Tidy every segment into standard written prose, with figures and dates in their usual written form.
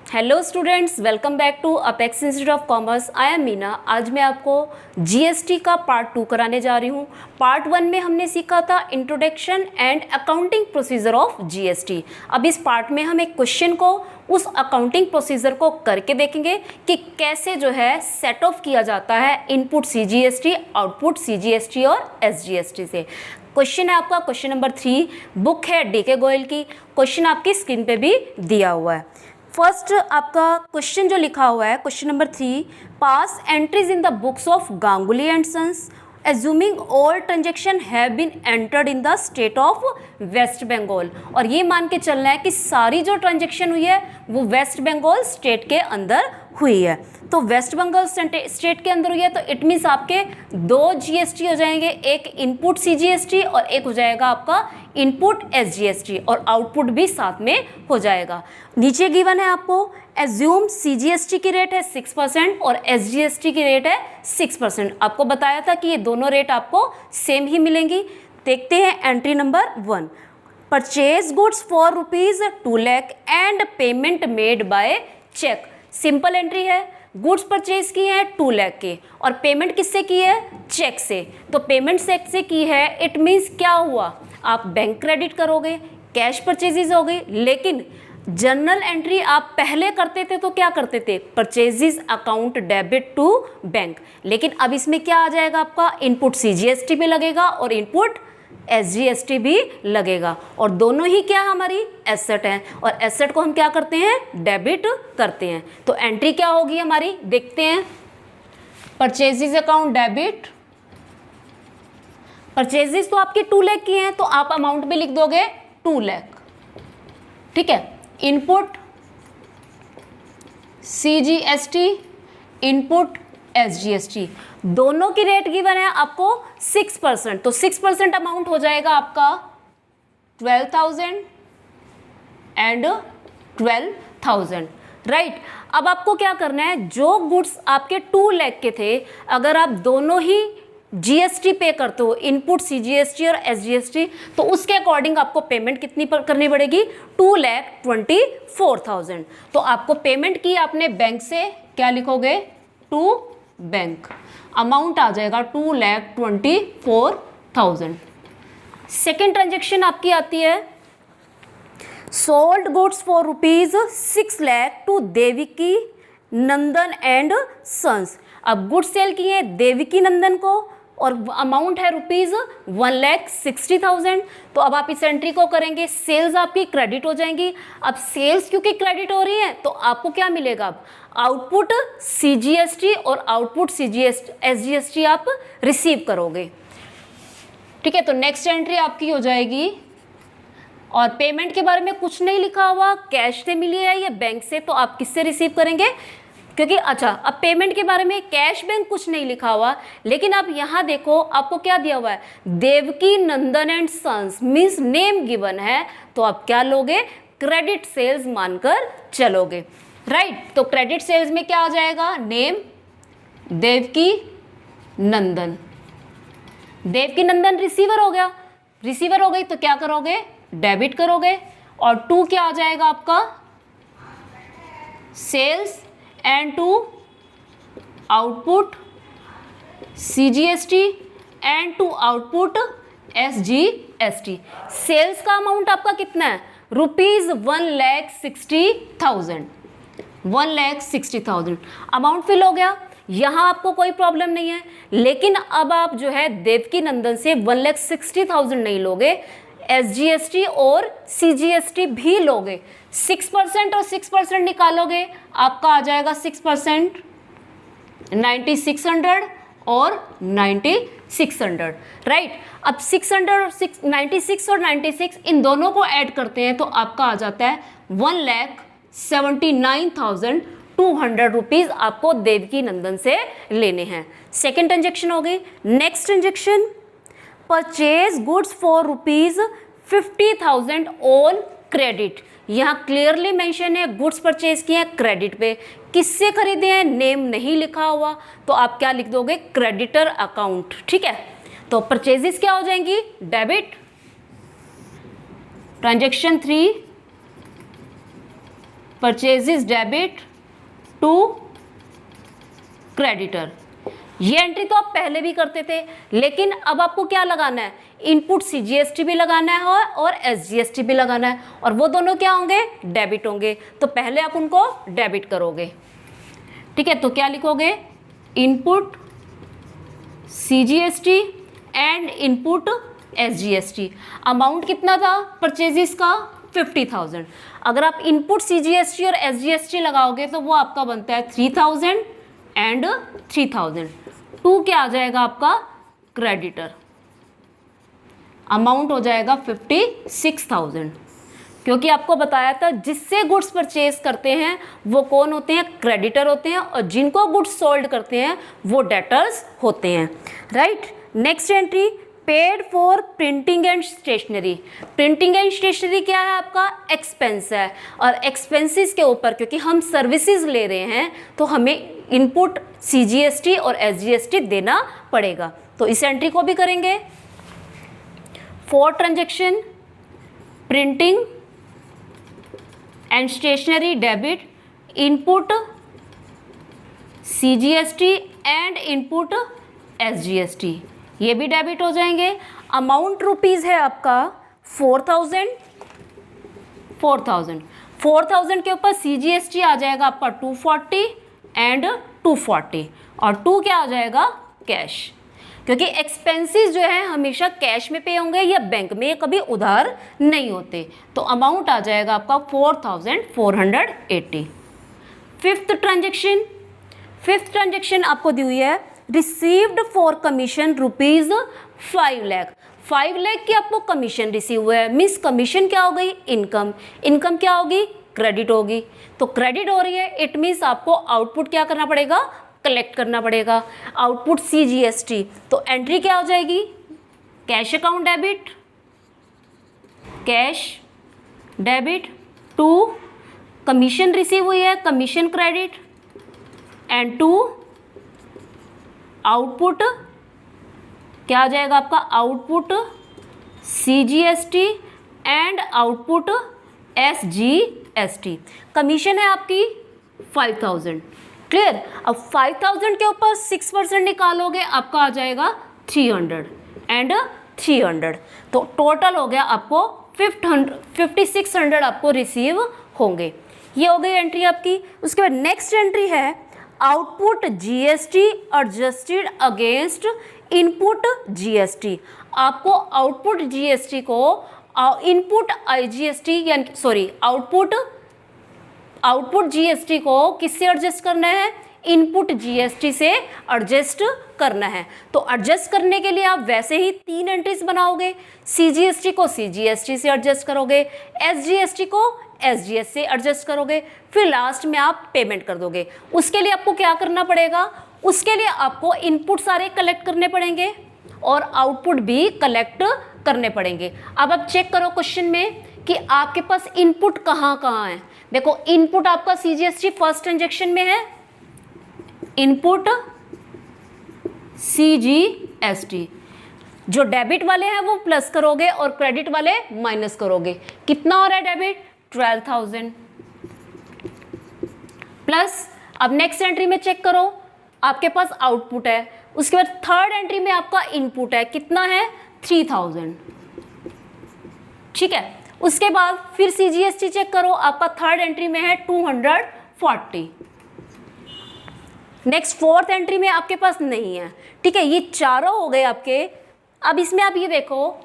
Hello students, welcome back to apex institute of commerce. I am Meena. आज मैं आपको GST का पार्ट 2 कराने जा रही हूँ। पार्ट 1 में हमने सीखा था introduction and accounting procedure of GST. अब इस पार्ट में हम एक क्वेश्चन को उस अकाउंटिंग प्रोसीजर को करके देखेंगे कि कैसे जो है सेट ऑफ किया जाता है इनपुट सीजीएसटी, आउटपुट सीजीएसटी और एसजीएसटी से। क्वेश्चन है आपका क्वेश्चन नंबर 3, बुक है डीके गोयल की। क्वेश्चन आपकी स्क्रीन पे भी दिया हुआ है। फर्स्ट आपका क्वेश्चन जो लिखा हुआ है question number 3, pass entries in the books of Ganguly and sons assuming all transaction have been entered in the state of West Bengal. और ये मान के चलना है कि सारी जो ट्रांजेक्शन हुई है वो वेस्ट बंगाल स्टेट के अंदर हुई है। तो वेस्ट बंगाल स्टेट के अंदर हुई है तो इट मीन्स आपके दो जीएसटी हो जाएंगे, एक इनपुट सीजीएसटी और एक हो जाएगा आपका इनपुट एसजीएसटी, और आउटपुट भी साथ में हो जाएगा। नीचे गिवन है आपको एज्यूम सीजीएसटी की रेट है 6% और एसजीएसटी की रेट है 6%। आपको बताया था कि ये दोनों रेट आपको सेम ही मिलेंगी। देखते हैं entry number 1, purchase goods for ₹2 lakh and payment made by cheque. Simple entry है, गुड्स परचेज की है 2 लाख के और पेमेंट किससे की है? चेक से। तो पेमेंट चेक से की है, इट मीन्स क्या हुआ, आप बैंक क्रेडिट करोगे, कैश परचेजेज हो गई। लेकिन जर्नल एंट्री आप पहले करते थे तो क्या करते थे? Purchases account debit to bank. लेकिन अब इसमें क्या आ जाएगा, आपका इनपुट सीजीएसटी भी लगेगा और इनपुट एसजीएसटी भी लगेगा, और दोनों ही क्या हमारी एसेट हैं, और एसेट को हम क्या करते हैं? डेबिट करते हैं। तो एंट्री क्या होगी हमारी, देखते हैं। परचेजेज अकाउंट डेबिट, परचेजेज तो आपके 2 लाख की हैं तो आप अमाउंट भी लिख दोगे 2 लाख, ठीक है। इनपुट सीजीएसटी, इनपुट एसजीएसटी, दोनों की रेट गिवन है आपको 6%। तो 6% अमाउंट हो जाएगा आपका 12,000 एंड 12,000, राइट। अब आपको क्या करना है, जो गुड्स आपके 2 लाख के थे, अगर आप दोनों ही जीएसटी पे करते हो, इनपुट सीजीएसटी और एसजीएसटी, तो उसके अकॉर्डिंग आपको पेमेंट कितनी करनी पड़ेगी? 2,24,000। तो आपको पेमेंट की आपने बैंक से, क्या लिखोगे? To bank. अमाउंट आ जाएगा 2,24,000। सेकेंड ट्रांजेक्शन आपकी आती है sold goods for ₹6 lakh to Deviki Nandan and sons. अब गुड्स सेल की है देविकी नंदन को और अमाउंट है ₹1,60,000। तो अब आप इस एंट्री को करेंगे, सेल्स आपकी क्रेडिट हो जाएंगी। अब सेल्स क्योंकि क्रेडिट हो रही है तो आपको क्या मिलेगा? अब आउटपुट सीजीएसटी और आउटपुट एसजीएसटी आप रिसीव करोगे, ठीक है। तो नेक्स्ट एंट्री आपकी हो जाएगी, और पेमेंट के बारे में कुछ नहीं लिखा हुआ, कैश से मिली है या बैंक से, तो आप किससे रिसीव करेंगे? क्योंकि अच्छा, अब पेमेंट के बारे में कैश बैंक कुछ नहीं लिखा हुआ, लेकिन आप यहाँ देखो आपको क्या दिया हुआ है, Devaki Nandan and sons means name given है, तो आप क्या लोगे? क्रेडिट सेल्स मानकर चलोगे, राइट। तो क्रेडिट सेल्स में क्या आ जाएगा? नेम देवकी नंदन। देवकी नंदन रिसीवर हो गया, रिसीवर हो गई तो क्या करोगे? डेबिट करोगे। और 2 क्या आ जाएगा आपका? Sales and to output CGST and to output SGST. Sales का अमाउंट आपका कितना है? ₹1,60,000। 1,60,000 अमाउंट फिल हो गया, यहाँ आपको कोई प्रॉब्लम नहीं है। लेकिन अब आप जो है देवकी नंदन से 1,60,000 नहीं लोगे, एसजीएसटी और सीजीएसटी भी लोगे। 6% और 6% निकालोगे, आपका आ जाएगा 6%, 9,600 और 9,600, राइट। अब 600 और 96 और 96 इन दोनों को ऐड करते हैं तो आपका आ जाता है 1,79,200 आपको देवकी नंदन से लेने हैं। सेकेंड ट्रांजेक्शन हो गई। Next transaction, purchase goods for ₹50,000 on credit. यहाँ क्लियरली मेंशन है गुड्स परचेज किए हैं क्रेडिट पे। किससे खरीदे हैं? नेम नहीं लिखा हुआ, तो आप क्या लिख दोगे? क्रेडिटर अकाउंट, ठीक है। तो परचेजेस क्या हो जाएंगी? Debit. Transaction 3, purchases debit to creditor. ये एंट्री तो आप पहले भी करते थे, लेकिन अब आपको क्या लगाना है, इनपुट CGST भी लगाना है और SGST भी लगाना है, और वो दोनों क्या होंगे, डेबिट होंगे। तो पहले आप उनको डेबिट करोगे, ठीक है। तो क्या लिखोगे, input CGST and input SGST। Amount कितना था परचेजेस का, 50,000। अगर आप इनपुट CGST और SGST लगाओगे तो वो आपका बनता है 3,000 एंड 3,000। टू क्या आ जाएगा आपका, क्रेडिटर। अमाउंट हो जाएगा 56,000, क्योंकि आपको बताया था जिससे गुड्स परचेज करते हैं वो कौन होते हैं, क्रेडिटर होते हैं, और जिनको गुड्स सोल्ड करते हैं वो डेटर्स होते हैं, right. Next entry, paid for printing and stationery. Printing and stationery क्या है, आपका एक्सपेंस है, और एक्सपेंसेस के ऊपर क्योंकि हम सर्विसेज ले रहे हैं तो हमें इनपुट CGST और SGST देना पड़ेगा। तो इस एंट्री को भी करेंगे। For transaction printing and stationery debit input CGST and input SGST, ये भी डेबिट हो जाएंगे। अमाउंट रुपीज़ है आपका 4,000 के ऊपर CGST आ जाएगा आपका 240 एंड 240, और 2 क्या आ जाएगा, कैश, क्योंकि एक्सपेंसेस जो है हमेशा कैश में पे होंगे या बैंक में, कभी उधार नहीं होते। तो अमाउंट आ जाएगा आपका 4,480। फिफ्थ ट्रांजेक्शन आपको दी हुई है, received for commission rupees 5 lakh. 5 lakh की आपको कमीशन रिसीव हुआ है, मीन्स कमीशन क्या हो गई, इनकम क्या होगी, क्रेडिट होगी। तो क्रेडिट हो रही है, इट मीन्स आपको आउटपुट क्या करना पड़ेगा, कलेक्ट करना पड़ेगा, आउटपुट CGST। तो एंट्री क्या हो जाएगी, cash account debit, cash debit to commission receive हुई है, commission credit, and to output क्या आ जाएगा आपका, output CGST and output SGST। Commission है आपकी 5,000, क्लियर। अब 5,000 के ऊपर 6% निकालोगे, आपका आ जाएगा 300 एंड 300। तो टोटल हो गया आपको 5,600 आपको रिसीव होंगे। ये हो गई एंट्री आपकी। उसके बाद नेक्स्ट एंट्री है output GST adjusted against input GST। आपको आउटपुट GST को इनपुट IGST यानी सॉरी आउटपुट GST को किससे एडजस्ट करना है, इनपुट GST से एडजस्ट करना है। तो एडजस्ट करने के लिए आप वैसे ही 3 एंट्रीज बनाओगे, CGST को CGST से एडजस्ट करोगे, SGST को SGS से एडजस्ट करोगे, फिर लास्ट में आप पेमेंट कर दोगे। उसके लिए आपको क्या करना पड़ेगा, उसके लिए आपको इनपुट सारे कलेक्ट करने पड़ेंगे और आउटपुट भी कलेक्ट करने पड़ेंगे। अब आप चेक करो क्वेश्चन में कि आपके पास इनपुट कहाँ कहाँ है। देखो इनपुट आपका CGST फर्स्ट ट्रांजेक्शन में है, इनपुट CGST। जो डेबिट वाले हैं वो प्लस करोगे और क्रेडिट वाले माइनस करोगे। कितना हो रहा है डेबिट, 12,000 प्लस। अब नेक्स्ट एंट्री में चेक करो, आपके पास आउटपुट है, उसके बाद थर्ड एंट्री में आपका इनपुट है, कितना है 3,000, ठीक है। उसके बाद फिर CGST चेक करो, आपका थर्ड एंट्री में है 240। नेक्स्ट फोर्थ एंट्री में आपके पास नहीं है, ठीक है। ये चारों हो गए आपके। अब इसमें आप ये देखो,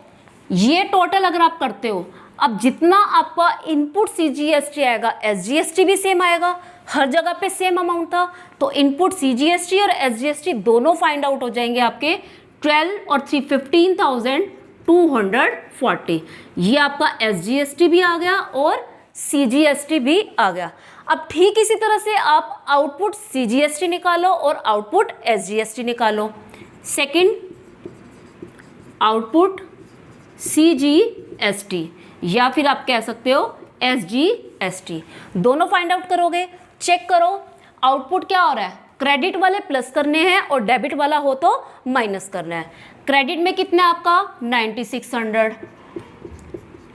ये टोटल अगर आप करते हो, अब जितना आपका इनपुट CGST आएगा SGST भी सेम आएगा, हर जगह पे सेम अमाउंट था। तो इनपुट CGST और SGST दोनों फाइंड आउट हो जाएंगे आपके 12 और 3 15,240। ये आपका SGST भी आ गया और CGST भी आ गया। अब ठीक इसी तरह से आप आउटपुट CGST निकालो और आउटपुट SGST निकालो। सेकंड आउटपुट CGST या फिर आप कह सकते हो SGST, दोनों फाइंड आउट करोगे। चेक करो आउटपुट क्या हो रहा है, क्रेडिट वाले प्लस करने हैं और डेबिट वाला हो तो माइनस करना है। क्रेडिट में कितना आपका 9,600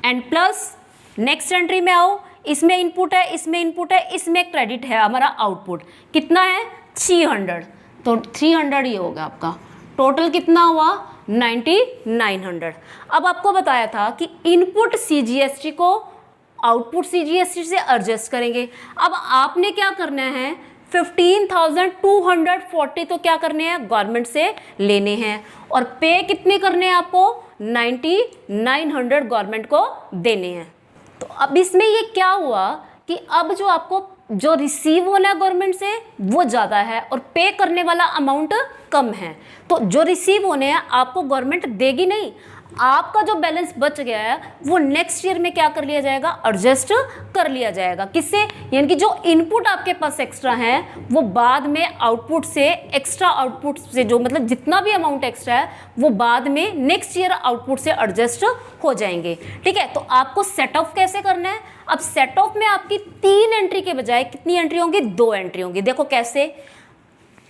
एंड प्लस नेक्स्ट एंट्री में आओ, इसमें इनपुट है, इसमें इनपुट है, इसमें क्रेडिट है हमारा आउटपुट। कितना है 300, तो 300 ये हो गया आपका। टोटल कितना हुआ 9900। अब आपको बताया था कि इनपुट CGST को आउटपुट CGST से एडजस्ट करेंगे। अब आपने क्या करना है 15,240 तो क्या करने हैं गवर्नमेंट से लेने हैं, और पे कितने करने हैं आपको 9900 गवर्नमेंट को देने हैं। तो अब इसमें ये क्या हुआ कि अब जो आपको जो रिसीव होना है गवर्नमेंट से वो ज़्यादा है और पे करने वाला अमाउंट कम है। तो जो रिसीव होने हैं आपको गवर्नमेंट देगी नहीं, आपका जो बैलेंस बच गया है वो नेक्स्ट ईयर में क्या कर लिया जाएगा एडजस्ट कर लिया जाएगा। किससे, यानी कि जो इनपुट आपके पास एक्स्ट्रा है वो बाद में आउटपुट से, एक्स्ट्रा आउटपुट से जो मतलब जितना भी अमाउंट एक्स्ट्रा है वो बाद में नेक्स्ट ईयर आउटपुट से एडजस्ट हो जाएंगे। ठीक है, तो आपको सेट ऑफ कैसे करना है। अब सेट ऑफ में आपकी 3 एंट्री के बजाय कितनी एंट्री होंगी 2 एंट्री होंगी। देखो कैसे,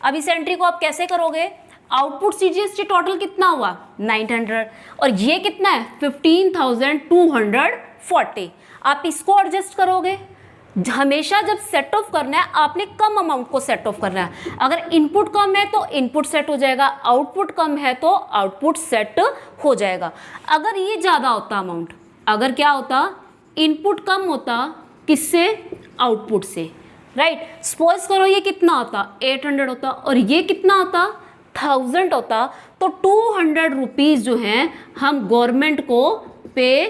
अब इस एंट्री को आप कैसे करोगे, आउटपुट CGST टोटल कितना हुआ 900 और ये कितना है 15,240। आप इसको एडजस्ट करोगे। हमेशा जब सेट ऑफ करना है आपने कम अमाउंट को सेट ऑफ करना है। अगर इनपुट कम है तो इनपुट सेट हो जाएगा, आउटपुट कम है तो आउटपुट सेट हो जाएगा। अगर ये ज़्यादा होता अमाउंट, अगर क्या होता इनपुट कम होता किससे आउटपुट से, राइट। सपोज करो ये कितना होता 800 होता और ये कितना होता 1000 होता, तो 200 रुपीज़ जो हैं हम गवर्नमेंट को पे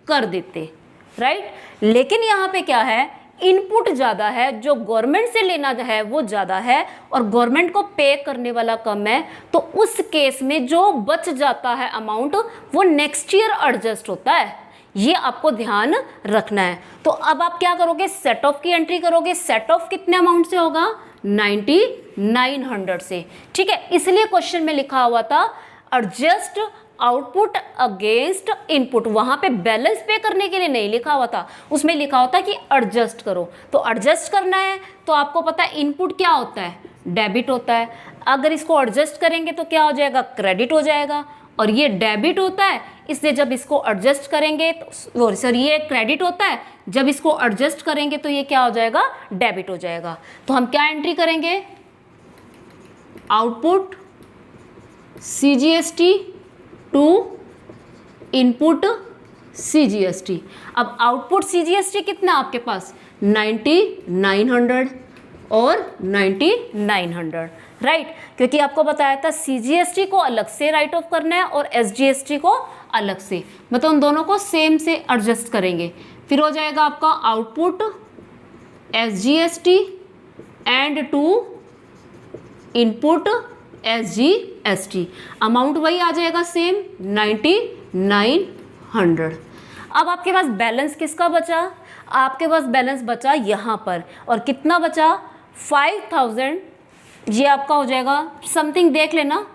कर देते, राइट। लेकिन यहाँ पे क्या है इनपुट ज़्यादा है, जो गवर्नमेंट से लेना है वो ज़्यादा है और गवर्नमेंट को पे करने वाला कम है, तो उस केस में जो बच जाता है अमाउंट वो नेक्स्ट ईयर एडजस्ट होता है। ये आपको ध्यान रखना है। तो अब आप क्या करोगे सेट ऑफ की एंट्री करोगे। सेट ऑफ कितने अमाउंट से होगा 9900 से। ठीक है, इसलिए क्वेश्चन में लिखा हुआ था एडजस्ट आउटपुट अगेंस्ट इनपुट। वहां पे बैलेंस पे करने के लिए नहीं लिखा हुआ था, उसमें लिखा होता कि एडजस्ट करो। तो एडजस्ट करना है तो आपको पता है इनपुट क्या होता है डेबिट होता है। अगर इसको एडजस्ट करेंगे तो क्या हो जाएगा क्रेडिट हो जाएगा, और ये डेबिट होता है इसलिए जब इसको एडजस्ट करेंगे तो सर ये क्रेडिट होता है, जब इसको एडजस्ट करेंगे तो ये क्या हो जाएगा डेबिट हो जाएगा। तो हम क्या एंट्री करेंगे output CGST to input CGST। अब आउटपुट CGST कितना आपके पास 9900 और 9900, राइट। क्योंकि आपको बताया था CGST को अलग से राइट ऑफ करना है और SGST को अलग से, मतलब उन दोनों को सेम से एडजस्ट करेंगे। फिर हो जाएगा आपका output SGST and to input SGST। Amount वही आ जाएगा सेम 9900। अब आपके पास बैलेंस किसका बचा, आपके पास बैलेंस बचा यहाँ पर, और कितना बचा 5000। ये आपका हो जाएगा समथिंग, देख लेना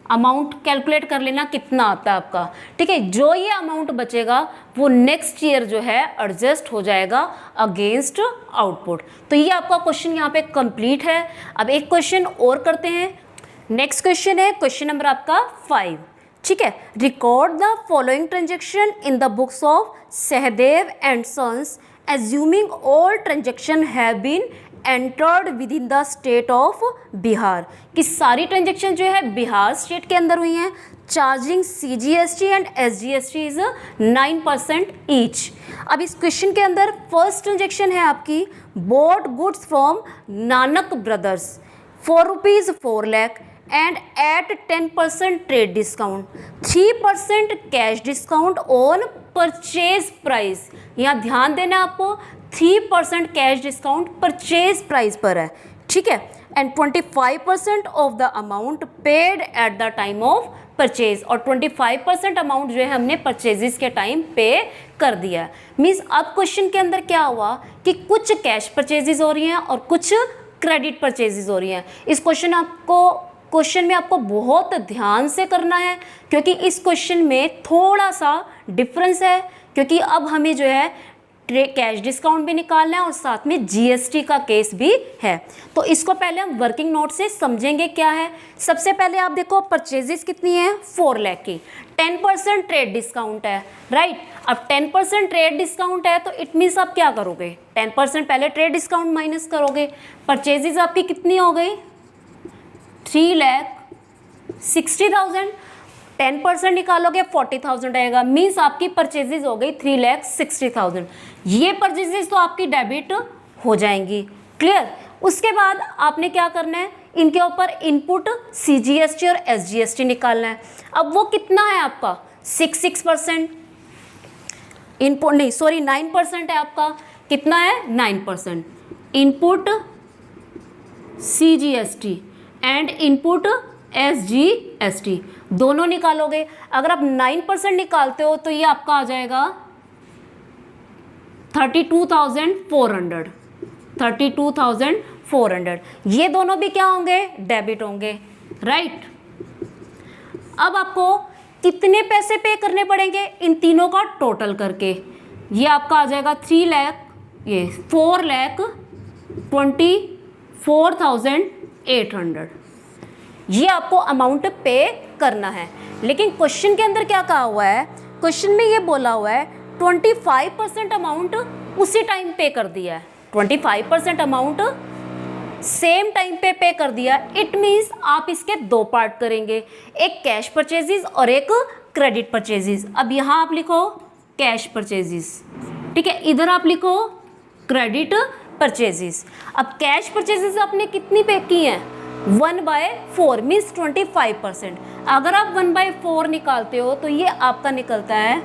अमाउंट कैलकुलेट कर लेना कितना आता है आपका। ठीक है, जो ये अमाउंट बचेगा वो नेक्स्ट ईयर जो है एडजस्ट हो जाएगा अगेंस्ट आउटपुट। तो ये आपका क्वेश्चन यहाँ पे कंप्लीट है। अब एक क्वेश्चन और करते हैं। नेक्स्ट क्वेश्चन है क्वेश्चन नंबर आपका 5। ठीक है, record the following transaction in the books of Sahdev and sons assuming all transaction have been entered within the state of Bihar. कि सारी ट्रांजेक्शन जो है बिहार स्टेट के अंदर हुई हैं। Charging CGST and SGST is 9% each. अब इस क्वेश्चन के अंदर फर्स्ट ट्रांजेक्शन है आपकी bought goods from Nanak brothers ₹4 lakh and at 10% trade discount, 3% cash discount on purchase price। यहाँ ध्यान देना आपको 3% कैश डिस्काउंट परचेज प्राइस पर है। ठीक है, and 25% of the amount paid at the time of purchase, और 25% अमाउंट जो है हमने परचेजेस के टाइम पे कर दिया है। मीन्स अब क्वेश्चन के अंदर क्या हुआ कि कुछ कैश परचेजेस हो रही हैं और कुछ क्रेडिट परचेजेस हो रही हैं। इस क्वेश्चन में आपको बहुत ध्यान से करना है, क्योंकि इस क्वेश्चन में थोड़ा सा डिफरेंस है, क्योंकि अब हमें जो है कैश डिस्काउंट भी निकालना है और साथ में GST का केस भी है। तो इसको पहले हम वर्किंग नोट से समझेंगे क्या है। सबसे पहले आप देखो परचेजेस कितनी है 4 लाख की, 10% ट्रेड डिस्काउंट है, राइट। अब 10% ट्रेड डिस्काउंट है तो इट मीन्स आप क्या करोगे, 10% पहले ट्रेड डिस्काउंट माइनस करोगे। परचेजेज आपकी कितनी हो गई, 3,60,000। 10% निकालोगे 40,000 आएगा, मीन्स आपकी परचेजेज हो गई 3,60,000। ये परचेजेज तो आपकी डेबिट हो जाएंगी। क्लियर। उसके बाद आपने क्या करना है, इनके ऊपर इनपुट CGST और SGST निकालना है। अब वो कितना है आपका, 6% इनपुट, नहीं सॉरी 9% है आपका। कितना है, 9%। Input CGST and input SGST दोनों निकालोगे। अगर आप 9% निकालते हो तो ये आपका आ जाएगा 32,400। 32,400 ये दोनों भी क्या होंगे, डेबिट होंगे, राइट। अब आपको कितने पैसे पे करने पड़ेंगे, इन तीनों का टोटल करके ये आपका आ जाएगा 4,24,800। ये आपको अमाउंट पे करना है। लेकिन क्वेश्चन के अंदर क्या कहा हुआ है, क्वेश्चन में ये बोला हुआ है 25% अमाउंट उसी टाइम पे कर दिया है। 25% अमाउंट सेम टाइम पे कर दिया। इट मीन्स आप इसके दो पार्ट करेंगे, एक कैश परचेजेस और एक क्रेडिट परचेजेस। अब यहाँ आप लिखो कैश परचेजेस, ठीक है, इधर आप लिखो क्रेडिट परचेजेस। अब कैश परचेजेस आपने कितनी पे की हैं, 1/4 मीन्स 25%। अगर आप 1/4 निकालते हो तो ये आपका निकलता है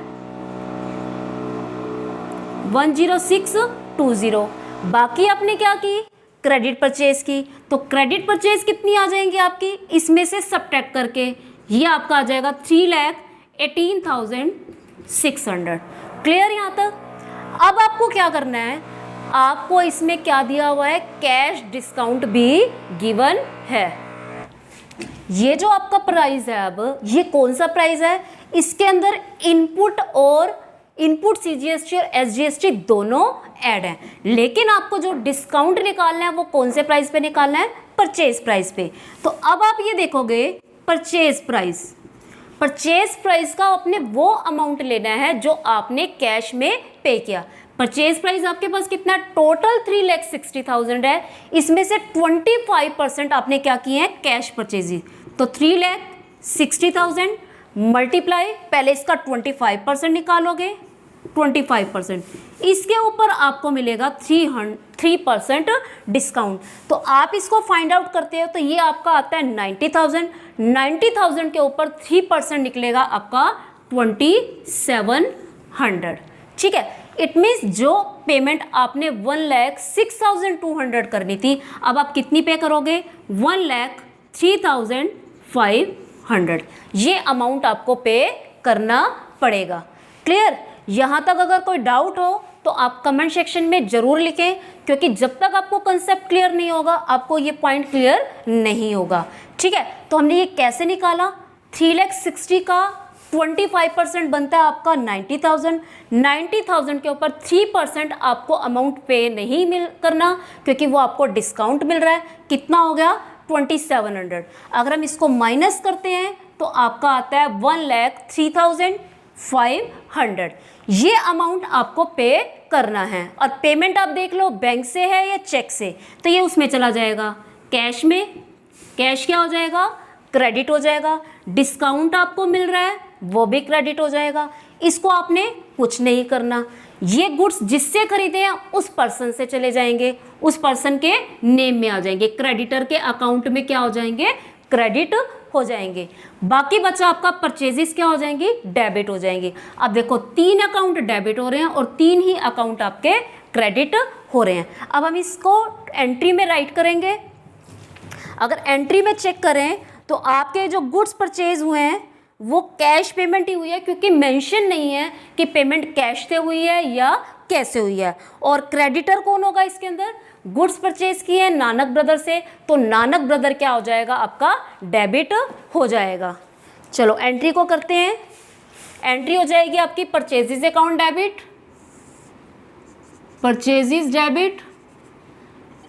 10620। बाकी आपने क्या की, क्रेडिट परचेज की, तो क्रेडिट परचेज कितनी आ जाएंगी आपकी, इसमें से सब्ट्रैक्ट करके ये आपका आ जाएगा 3,18,600। क्लियर यहाँ तक। अब आपको क्या करना है, आपको इसमें क्या दिया हुआ है, कैश डिस्काउंट भी गिवन है। ये जो आपका प्राइस है, अब ये कौन सा प्राइस है, इसके अंदर इनपुट CGST और SGST दोनों ऐड हैं, लेकिन आपको जो डिस्काउंट निकालना है वो कौन से प्राइस पे निकालना है, परचेज प्राइस पे। तो अब आप ये देखोगे परचेज प्राइस का आपने वो अमाउंट लेना है जो आपने कैश में पे किया। परचेज प्राइस आपके पास कितना, टोटल 3,60,000 है, इसमें से 25% आपने क्या किए हैं, कैश परचेज। तो 3,60,000 मल्टीप्लाई, पहले इसका 25% निकालोगे, 25%, इसके ऊपर आपको मिलेगा 3% डिस्काउंट। तो आप इसको फाइंड आउट करते हो तो ये आपका आता है 90,000। 90,000 के ऊपर 3% निकलेगा आपका 2,700। ठीक है, इट मीन्स जो पेमेंट आपने 1,06,200 करनी थी, अब आप कितनी पे करोगे, 1,03,500। ये अमाउंट आपको पे करना पड़ेगा। क्लियर। यहाँ तक अगर कोई डाउट हो तो आप कमेंट सेक्शन में ज़रूर लिखें, क्योंकि जब तक आपको कंसेप्ट क्लियर नहीं होगा आपको ये पॉइंट क्लियर नहीं होगा। ठीक है, तो हमने ये कैसे निकाला, 3,60,000 का 25% बनता है आपका 90,000। 90,000 के ऊपर 3% आपको अमाउंट पे नहीं करना, क्योंकि वो आपको डिस्काउंट मिल रहा है। कितना हो गया, 2,700। अगर हम इसको माइनस करते हैं तो आपका आता है 1,03,500। ये अमाउंट आपको पे करना है। और पेमेंट आप देख लो बैंक से है या चेक से, तो ये उसमें चला जाएगा कैश में। कैश क्या हो जाएगा, क्रेडिट हो जाएगा। डिस्काउंट आपको मिल रहा है वो भी क्रेडिट हो जाएगा। इसको आपने कुछ नहीं करना, ये गुड्स जिससे खरीदे हैं उस पर्सन से चले जाएंगे, उस पर्सन के नेम में आ जाएंगे, क्रेडिटर के अकाउंट में क्या हो जाएंगे, क्रेडिट हो जाएंगे। बाकी बचा आपका परचेजेस क्या हो जाएंगी, डेबिट हो जाएंगे। अब देखो 3 अकाउंट डेबिट हो रहे हैं और 3 ही अकाउंट आपके क्रेडिट हो रहे हैं। अब हम इसको एंट्री में राइट करेंगे। अगर एंट्री में चेक करें तो आपके जो गुड्स परचेज हुए हैं वो कैश पेमेंट ही हुई है, क्योंकि मेंशन नहीं है कि पेमेंट कैश से हुई है या कैसे हुई है। और क्रेडिटर कौन होगा इसके अंदर, गुड्स परचेज किए हैं नानक ब्रदर से, तो नानक ब्रदर क्या हो जाएगा, आपका डेबिट हो जाएगा। चलो एंट्री को करते हैं। एंट्री हो जाएगी आपकी purchases account debit, purchases debit,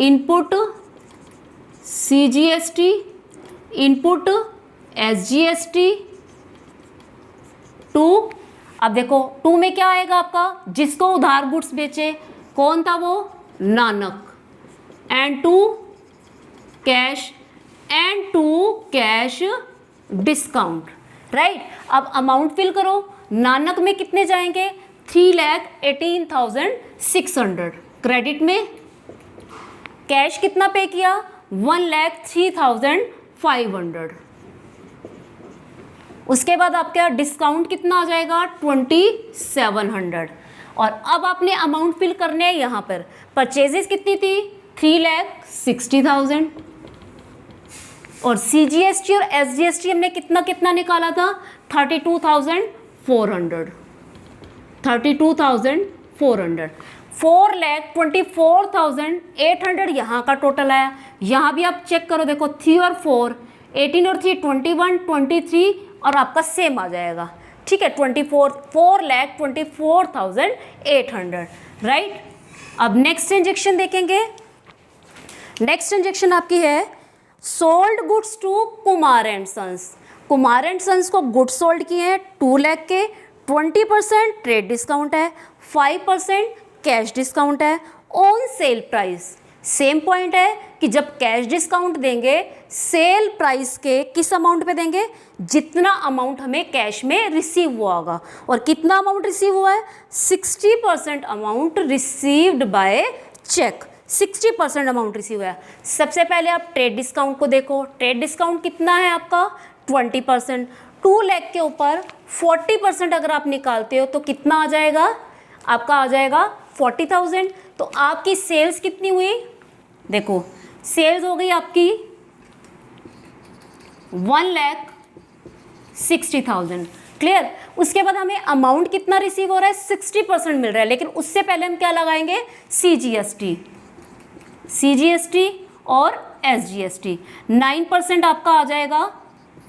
input CGST, input SGST to अब देखो 2 में क्या आएगा आपका, जिसको उधार गुड्स बेचे, कौन था वो, Nanak, and 2 cash, and 2 cash discount, right. अब अमाउंट फिल करो, नानक में कितने जाएंगे, 3,18,600 क्रेडिट में, कैश कितना पे किया, 1,03,500, उसके बाद आपका डिस्काउंट कितना आ जाएगा, 2,700। और अब आपने अमाउंट फिल करने हैं यहाँ पर, परचेजेस कितनी थी, 3,60,000, और CGST और SGST हमने कितना कितना निकाला था, 32,400, 32,400, 4,24,800 यहाँ का टोटल आया। यहाँ भी आप चेक करो, देखो 3 और 4, 18 और 3 21, 23 और आपका सेम आ जाएगा, ठीक है, 4,24,800, राइट। अब नेक्स्ट ट्रांजैक्शन देखेंगे। नेक्स्ट ट्रांजैक्शन आपकी है sold goods to Kumar and sons. Kumar and sons को गुड्स सोल्ड किए हैं 2 लाख के, 20% ट्रेड डिस्काउंट है, 5% कैश डिस्काउंट है, on sale price. Same point है कि जब कैश डिस्काउंट देंगे, सेल प्राइस के किस अमाउंट पे देंगे, जितना अमाउंट हमें कैश में रिसीव हुआ होगा। और कितना अमाउंट रिसीव हुआ है, 60% amount received by cheque, 60% amount receive हुआ है। सबसे पहले आप ट्रेड डिस्काउंट को देखो, ट्रेड डिस्काउंट कितना है आपका, 20%। 2 लाख के ऊपर 40% अगर आप निकालते हो तो कितना आ जाएगा, आपका आ जाएगा 40,000। तो आपकी सेल्स कितनी हुई, देखो सेल्स हो गई आपकी 1,60,000, क्लियर। उसके बाद हमें अमाउंट कितना रिसीव हो रहा है, 60% मिल रहा है, लेकिन उससे पहले हम क्या लगाएंगे, CGST और SGST। 9% आपका आ जाएगा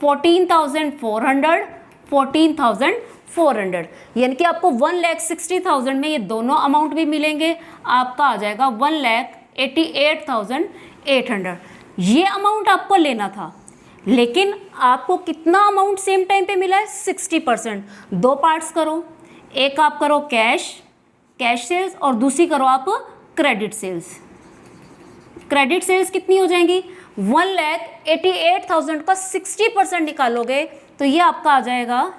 14,400, यानी कि आपको 1,60,000 में ये दोनों अमाउंट भी मिलेंगे, आपका आ जाएगा 1,88,800। ये अमाउंट आपको लेना था, लेकिन आपको कितना अमाउंट सेम टाइम पे मिला है, 60%। 2 पार्ट्स करो, एक आप करो कैश सेल्स और दूसरी करो आप क्रेडिट सेल्स। क्रेडिट सेल्स कितनी हो जाएंगी, 1,88,000 का 60% निकालोगे तो ये आपका आ जाएगा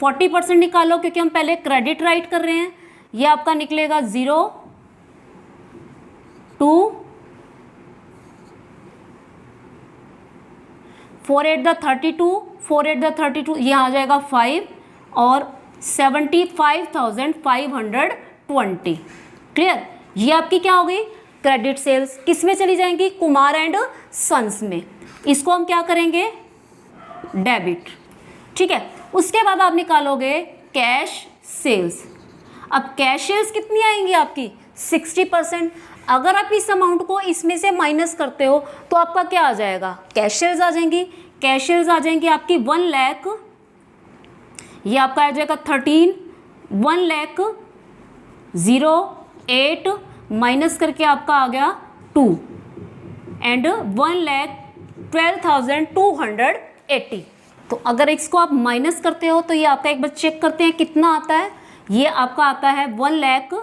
40% निकालो, क्योंकि हम पहले क्रेडिट राइट कर रहे हैं, ये आपका निकलेगा 0 2 4 8 द 32, 4 8 द 32, ये आ जाएगा 5 और 75,520, क्लियर। ये आपकी क्या हो गई, क्रेडिट सेल्स। किस में चली जाएंगी, कुमार एंड सन्स में। इसको हम क्या करेंगे, डेबिट, ठीक है। उसके बाद आप निकालोगे कैश सेल्स। अब कैश सेल्स कितनी आएंगी आपकी, 60%। अगर आप इस अमाउंट को इसमें से माइनस करते हो तो आपका क्या आ जाएगा, कैश सेल्स आ जाएंगी। कैश सेल्स आ जाएंगी आपकी 1 लाख, ये आपका आ जाएगा 13, 1,08 माइनस करके आपका आ गया 2 एंड 1,12,280। तो अगर इसको आप माइनस करते हो तो ये आपका एक बार चेक करते हैं कितना आता है, ये आपका आता है 1 लाख,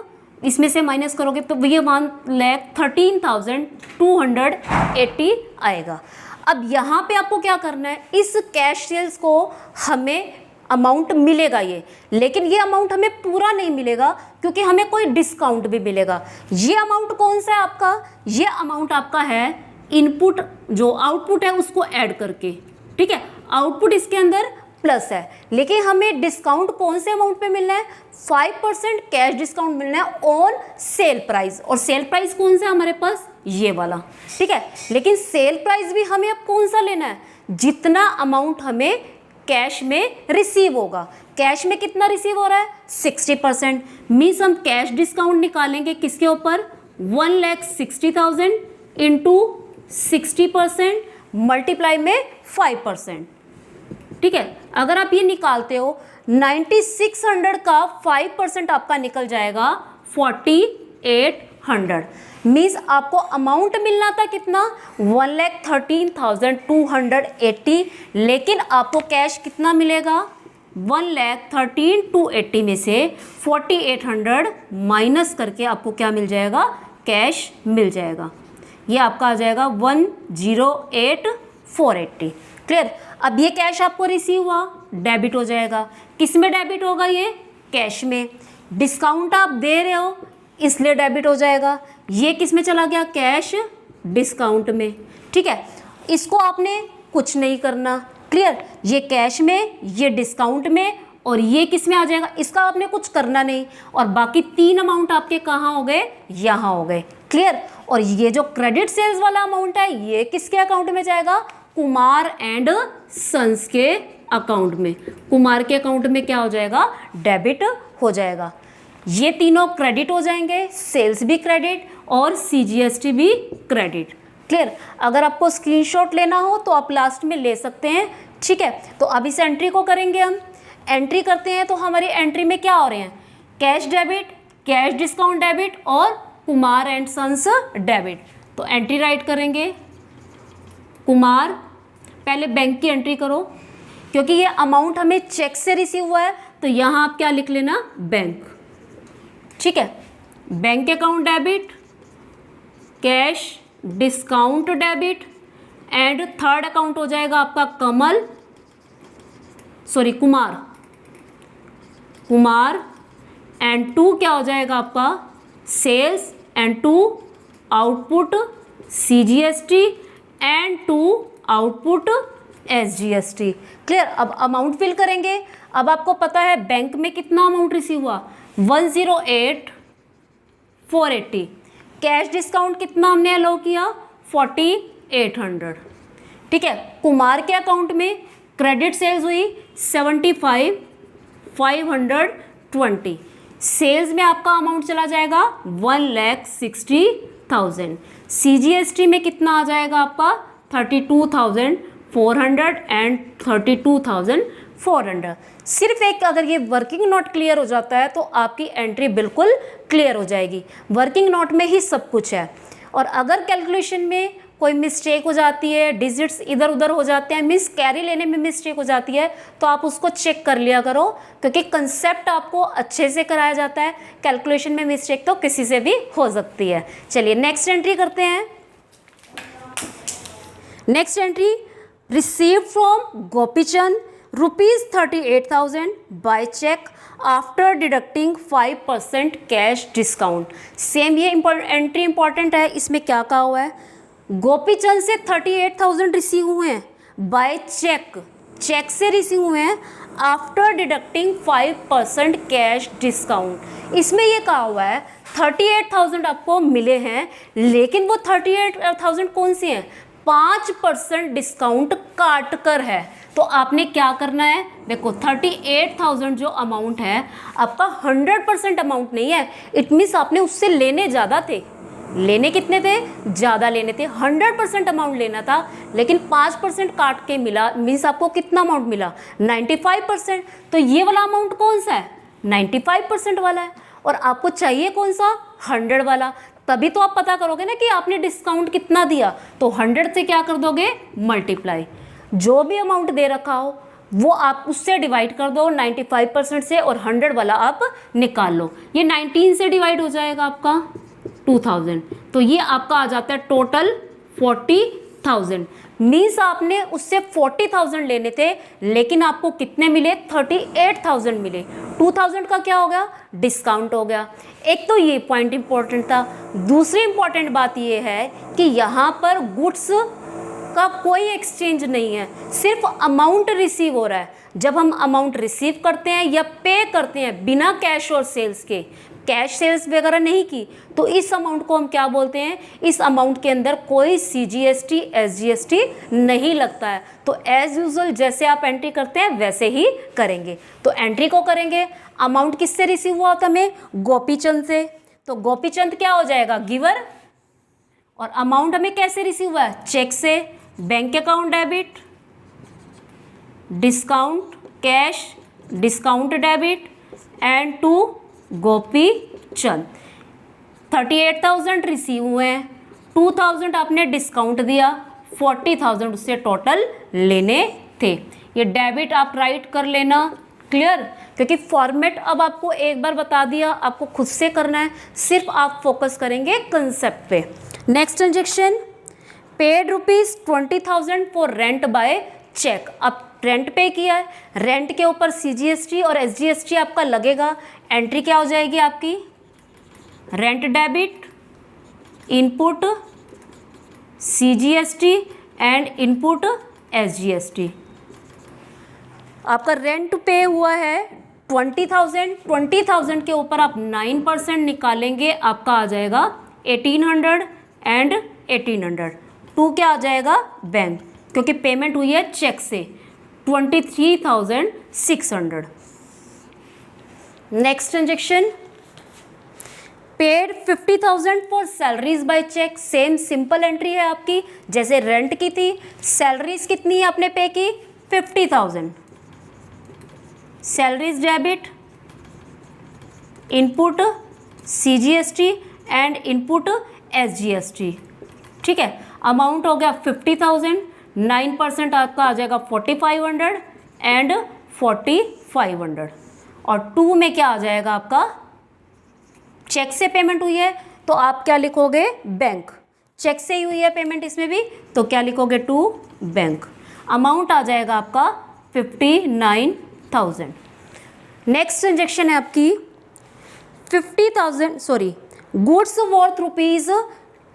इसमें से माइनस करोगे तो ये 1,13,280 आएगा। अब यहाँ पे आपको क्या करना है, इस कैश सेल्स को हमें अमाउंट मिलेगा ये, लेकिन ये अमाउंट हमें पूरा नहीं मिलेगा क्योंकि हमें कोई डिस्काउंट भी मिलेगा। ये अमाउंट कौन सा है आपका, ये अमाउंट आपका है इनपुट, जो आउटपुट है उसको ऐड करके, ठीक है। आउटपुट इसके अंदर प्लस है, लेकिन हमें डिस्काउंट कौन से अमाउंट पे मिलना है, 5% कैश डिस्काउंट मिलना है ऑन सेल प्राइस। और सेल प्राइस कौन सा है हमारे पास, ये वाला, ठीक है। लेकिन सेल प्राइस भी हमें अब कौन सा लेना है, जितना अमाउंट हमें कैश में रिसीव होगा। कैश में कितना रिसीव हो रहा है, 60%, मीन्स हम कैश डिस्काउंट निकालेंगे किसके ऊपर, 1,60,000 इंटू 60% मल्टीप्लाई में 5%, ठीक है। अगर आप ये निकालते हो 9600 का 5% आपका निकल जाएगा 4800। 100 मीन्स आपको अमाउंट मिलना था कितना 1,13,280, लेकिन आपको कैश कितना मिलेगा 1,13,280 में से 4,800 माइनस करके आपको क्या मिल जाएगा, कैश मिल जाएगा। ये आपका आ जाएगा 108,480। क्लियर। अब ये कैश आपको रिसीव हुआ, डेबिट हो जाएगा। किस में डेबिट होगा, ये कैश में। डिस्काउंट आप दे रहे हो इसलिए डेबिट हो जाएगा। ये किस में चला गया, कैश डिस्काउंट में। ठीक है, इसको आपने कुछ नहीं करना। क्लियर। ये कैश में, ये डिस्काउंट में, और ये किस में आ जाएगा, इसका आपने कुछ करना नहीं। और बाकी 3 अमाउंट आपके कहाँ हो गए, यहाँ हो गए। क्लियर। और ये जो क्रेडिट सेल्स वाला अमाउंट है ये किसके अकाउंट में जाएगा, कुमार एंड सन्स के अकाउंट में। कुमार के अकाउंट में क्या हो जाएगा, डेबिट हो जाएगा। ये तीनों क्रेडिट हो जाएंगे, सेल्स भी क्रेडिट और CGST भी क्रेडिट। क्लियर। अगर आपको स्क्रीनशॉट लेना हो तो आप लास्ट में ले सकते हैं। ठीक है, तो अब इस एंट्री को करेंगे हम। एंट्री करते हैं तो हमारी एंट्री में क्या हो रहे हैं, cash debit, cash discount debit और कुमार एंड सन्स डेबिट। तो एंट्री राइट करेंगे कुमार, पहले बैंक की एंट्री करो क्योंकि ये अमाउंट हमें चेक से रिसीव हुआ है, तो यहाँ आप क्या लिख लेना, बैंक। ठीक है, bank account debit, cash discount debit and third account हो जाएगा आपका कुमार एंड 2 क्या हो जाएगा आपका sales and 2 output CGST and 2 output SGST। Clear. अब अमाउंट फिल करेंगे। अब आपको पता है बैंक में कितना अमाउंट रिसीव हुआ, 108,480। कैश डिस्काउंट कितना हमने अलाउ किया, 4,800। ठीक है, कुमार के अकाउंट में क्रेडिट सेल्स हुई 75,520। सेल्स में आपका अमाउंट चला जाएगा 1,60,000। CGST में कितना आ जाएगा आपका 32,400 एंड 32,400। सिर्फ एक अगर ये वर्किंग नोट क्लियर हो जाता है तो आपकी एंट्री बिल्कुल क्लियर हो जाएगी। वर्किंग नोट में ही सब कुछ है। और अगर कैलकुलेशन में कोई मिस्टेक हो जाती है, डिजिट्स इधर उधर हो जाते हैं, मीन्स कैरी लेने में मिस्टेक हो जाती है, तो आप उसको चेक कर लिया करो क्योंकि कंसेप्ट आपको अच्छे से कराया जाता है। कैलकुलेशन में मिस्टेक तो किसी से भी हो सकती है। चलिए नेक्स्ट एंट्री करते हैं। Next entry, receive from Gopichand ₹38,000 by cheque after deducting 5% cash discount. Same ये एंट्री इंपॉर्टेंट है। इसमें क्या कहा हुआ है, गोपीचंद से 38,000 रिसीव हुए हैं बाय चेक, चेक से रिसीव हुए हैं आफ्टर डिडक्टिंग 5% कैश डिस्काउंट। इसमें ये कहा हुआ है 38,000 आपको मिले हैं, लेकिन वो 38,000 कौन सी हैं, 5% डिस्काउंट काट कर है। तो आपने क्या करना है, देखो 38,000 जो अमाउंट है आपका 100% अमाउंट नहीं है। इट मीन्स आपने उससे लेने ज़्यादा थे। लेने कितने थे, ज़्यादा लेने थे। 100% अमाउंट लेना था लेकिन 5% काट के मिला, मीन्स आपको कितना अमाउंट मिला, 95%। तो ये वाला अमाउंट कौन सा है, 95% वाला है। और आपको चाहिए कौन सा, 100 वाला। तभी तो आप पता करोगे ना कि आपने डिस्काउंट कितना दिया। तो 100 से क्या कर दोगे, मल्टीप्लाई। जो भी अमाउंट दे रखा हो वो आप उससे डिवाइड कर दो 95% से, और 100 वाला आप निकाल लो। ये 19 से डिवाइड हो जाएगा आपका 2000। तो ये आपका आ जाता है टोटल 40,000। मीन्स आपने उससे 40,000 लेने थे लेकिन आपको कितने मिले, 38,000 मिले। 2,000 का क्या हो गया, डिस्काउंट हो गया। एक तो ये पॉइंट इंपॉर्टेंट था। दूसरी इंपॉर्टेंट बात ये है कि यहाँ पर गुड्स का कोई एक्सचेंज नहीं है, सिर्फ अमाउंट रिसीव हो रहा है। जब हम अमाउंट रिसीव करते हैं या पे करते हैं बिना कैश और सेल्स के, कैश सेल्स वगैरह नहीं की, तो इस अमाउंट को हम क्या बोलते हैं, इस अमाउंट के अंदर कोई CGST SGST नहीं लगता है। तो एज यूजुअल जैसे आप एंट्री करते हैं वैसे ही करेंगे। तो एंट्री को करेंगे, अमाउंट किससे रिसीव हुआ था हमें, गोपीचंद से। तो गोपीचंद क्या हो जाएगा, गिवर। और अमाउंट हमें कैसे रिसीव हुआ है, चेक से। Bank account debit, discount cash discount debit and to Gopichand. 38,000 receive हुए हैं, 2,000 आपने डिस्काउंट दिया, 40,000 उससे टोटल लेने थे। ये डेबिट आप राइट कर लेना, क्लियर, क्योंकि फॉर्मेट अब आपको एक बार बता दिया, आपको खुद से करना है, सिर्फ आप फोकस करेंगे कंसेप्ट पे। Next transaction, paid ₹20,000 for rent by cheque. अब रेंट पे किया है, रेंट के ऊपर CGST और SGST आपका लगेगा। एंट्री क्या हो जाएगी आपकी, rent debit, input CGST and input SGST। आपका रेंट पे हुआ है 20,000 के ऊपर आप 9% निकालेंगे, आपका आ जाएगा 1,800 एंड 1,800। 2 क्या आ जाएगा, बैंक, क्योंकि पेमेंट हुई है चेक से 23,600। Next transaction, paid 50,000 for salaries by cheque. Same simple entry है आपकी जैसे रेंट की थी। सैलरीज कितनी आपने पे की, 50,000। Salaries debit, input CGST and input SGST, ठीक है। अमाउंट हो गया 50,000, 9% आपका आ जाएगा 4,500 एंड 4,500। और 2 में क्या आ जाएगा आपका, चेक से पेमेंट हुई है तो आप क्या लिखोगे, बैंक। चेक से ही हुई है पेमेंट इसमें भी, तो क्या लिखोगे, 2 बैंक। अमाउंट आ जाएगा आपका 59,000। नेक्स्ट ट्रांजेक्शन है आपकी 50,000 goods worth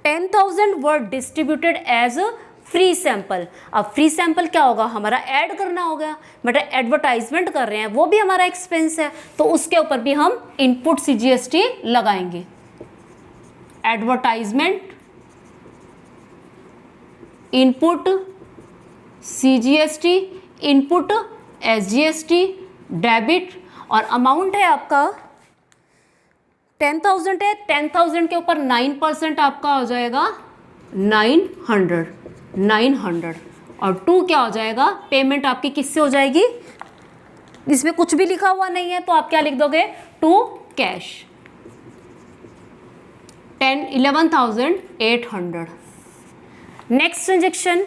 ₹10,000 were distributed as free sample. अब फ्री सैंपल क्या होगा, हमारा ऐड करना होगा, मतलब एडवर्टाइजमेंट कर रहे हैं, वो भी हमारा एक्सपेंस है, तो उसके ऊपर भी हम इनपुट CGST लगाएंगे। Advertisement, input CGST, input SGST, debit, और अमाउंट है आपका 10,000 है, 10,000 के ऊपर 9% आपका हो जाएगा 900। और 2 क्या हो जाएगा, पेमेंट आपकी किससे हो जाएगी, इसमें कुछ भी लिखा हुआ नहीं है तो आप क्या लिख दोगे, 2 cash, 11,800। Next transaction,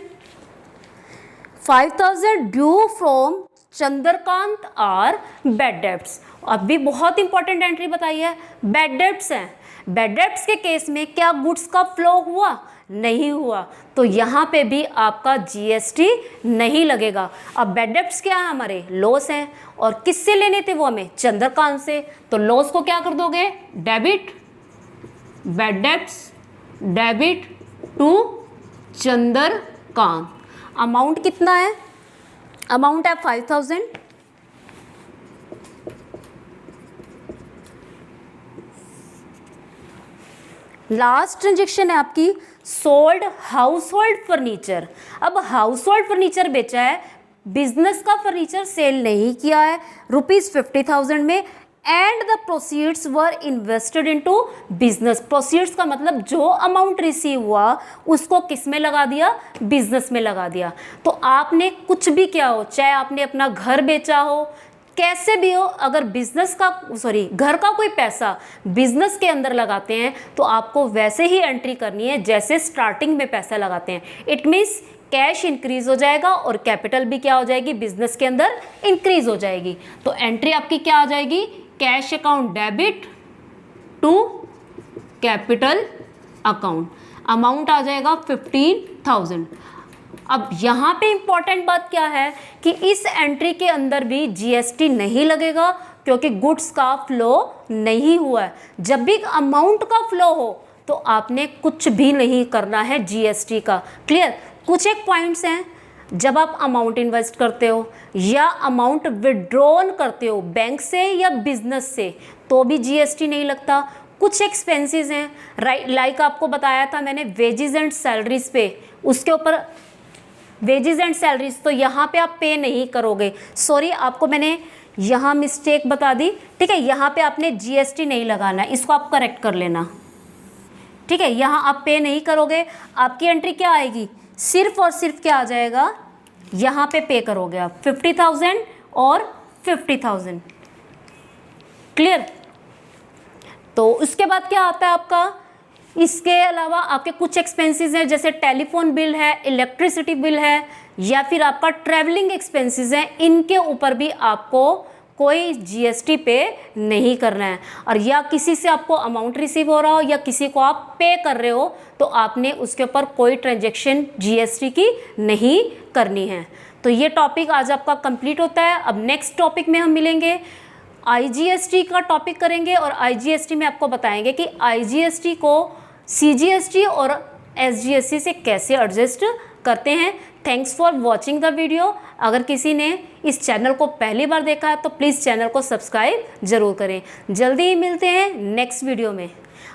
5,000 due from Chandrakant are bad debts. अब भी बहुत इंपॉर्टेंट एंट्री बताई है, बैड डेब्ट्स हैं। बैड डेब्ट्स के केस में क्या गुड्स का फ्लो हुआ, नहीं हुआ, तो यहाँ पे भी आपका GST नहीं लगेगा। अब बैड डेब्ट्स क्या है, हमारे लॉस हैं, और किससे लेने थे वो हमें, चंद्रकांत से, तो लॉस को क्या कर दोगे, debit, bad debts debit to Chandrakant. Amount कितना है, अमाउंट है 5,000। लास्ट ट्रांजेक्शन है आपकी सोल्ड हाउस होल्ड फर्नीचर। अब हाउस होल्ड फर्नीचर बेचा है, बिजनेस का फर्नीचर सेल नहीं किया है, ₹50,000 में, and the proceeds were invested into business. Proceeds का मतलब जो अमाउंट रिसीव हुआ उसको किस में लगा दिया, बिजनेस में लगा दिया। तो आपने कुछ भी किया हो, चाहे आपने अपना घर बेचा हो, कैसे भी हो, अगर बिजनेस का घर का कोई पैसा बिजनेस के अंदर लगाते हैं तो आपको वैसे ही एंट्री करनी है जैसे स्टार्टिंग में पैसा लगाते हैं। इट मीन्स कैश इंक्रीज हो जाएगा और कैपिटल भी क्या हो जाएगी, बिजनेस के अंदर इंक्रीज हो जाएगी। तो एंट्री आपकी क्या आ जाएगी, cash account debit to capital account. Amount आ जाएगा 15,000। अब यहाँ पे इंपॉर्टेंट बात क्या है कि इस एंट्री के अंदर भी GST नहीं लगेगा क्योंकि गुड्स का फ्लो नहीं हुआ है। जब भी अमाउंट का फ्लो हो तो आपने कुछ भी नहीं करना है GST का। क्लियर। कुछ एक पॉइंट्स हैं, जब आप अमाउंट इन्वेस्ट करते हो या अमाउंट विड्रॉन करते हो बैंक से या बिजनेस से तो भी GST नहीं लगता। कुछ एक्सपेंसेस हैं लाइक आपको बताया था मैंने वेजेस एंड सैलरीज पे, उसके ऊपर वेजेस एंड सैलरीज तो यहाँ पे आप पे नहीं करोगे। सॉरी, आपको मैंने यहाँ मिस्टेक बता दी। ठीक है, यहाँ पे आपने GST नहीं लगाना, इसको आप करेक्ट कर लेना। ठीक है, यहाँ आप पे नहीं करोगे, आपकी एंट्री क्या आएगी, सिर्फ और सिर्फ क्या आ जाएगा, यहाँ पे करोगे आप 50,000 और 50,000। क्लियर। तो उसके बाद क्या आता है आपका इसके अलावा आपके कुछ एक्सपेंसेस हैं, जैसे टेलीफोन बिल है, इलेक्ट्रिसिटी बिल है, या फिर आपका ट्रैवलिंग एक्सपेंसेस हैं, इनके ऊपर भी आपको कोई जीएसटी पे नहीं करना है। और या किसी से आपको अमाउंट रिसीव हो रहा हो या किसी को आप पे कर रहे हो तो आपने उसके ऊपर कोई ट्रांजैक्शन जीएसटी की नहीं करनी है। तो ये टॉपिक आज आपका कंप्लीट होता है। अब नेक्स्ट टॉपिक में हम मिलेंगे, आईजीएसटी का टॉपिक करेंगे और आईजीएसटी में आपको बताएंगे कि आईजीएसटी को सीजीएसटी और एसजीएसटी से कैसे एडजस्ट करते हैं। Thanks for watching the video. अगर किसी ने इस चैनल को पहली बार देखा है तो प्लीज़ चैनल को सब्सक्राइब ज़रूर करें। जल्दी ही मिलते हैं नेक्स्ट वीडियो में।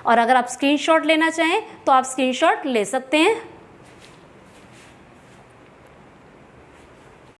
और अगर आप स्क्रीनशॉट लेना चाहें तो आप स्क्रीनशॉट ले सकते हैं।